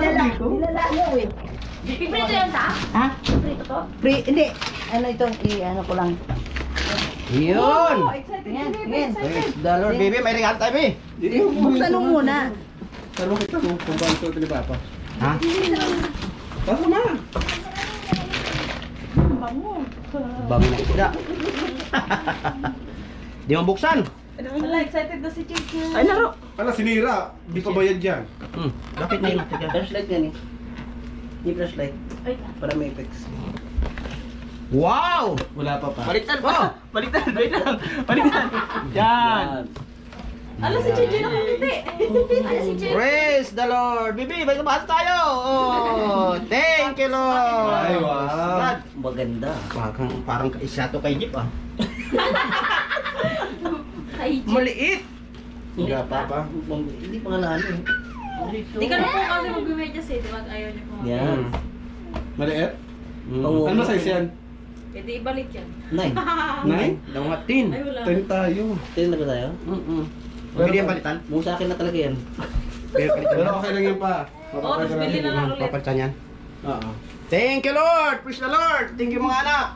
Nilalayo eh. Piprito yan ta? Ha? Piprito to? Hindi. Ano itong i-ano ko lang. Yun! Yan, yan. Praise the Lord, baby. May regalo tayo, baby. Buksan mo muna. Tanong kita mo kung paano ito ni Papa. Ha? Tama na. Bango na isda. Di mo buksan. Wala, excited na si Chichi. Ay, laro. Ala, sinira. Di pa bayad yan. Bakit na yun? Flashlight yan eh. Di flashlight. Ay, Para may effects. Wow! Wala pa pa. Baliktad pa! Baliktad, wait lang. Baliktad. Yan. ala si Chichi nakangiti. Ala si Chichi. Praise the Lord! Bibi, may kabahas tayo! Oh, thank you, Lord! Ay, wow. God. Maganda. Parang isa to kay Jeep, ah. Ay, Chichi. Maliit! Wala pa pa. Hindi pa nga na ano eh. Di ka na po kasi mag-medyas eh. Di ba ayaw niyo po. Yan. Maliit? Oo. Ano size yan? Eh di ibalik yan. 9. 9? Dawatin. Ay wala. 10 tayo. Tingnan na ba tayo? Pwede yung palitan? Mung sa akin na talaga yan. Pero okay lang yan pa. Oo, tapos bili na lang ulit. Papalitan yan. Oo. Thank you, Lord! Praise the Lord! Thank you, mga anak!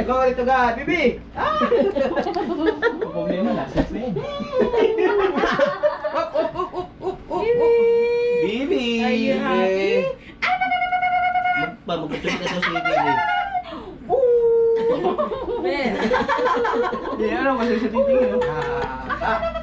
Glory to God! Bibi! Ah! Problema na, sex na yun. Up, up, up, up, up, up, up. Bibi! Are you happy? Magpapagpapit na ito si Bibi. Ben. Hindi, ano, kasi sa titingin. Ah,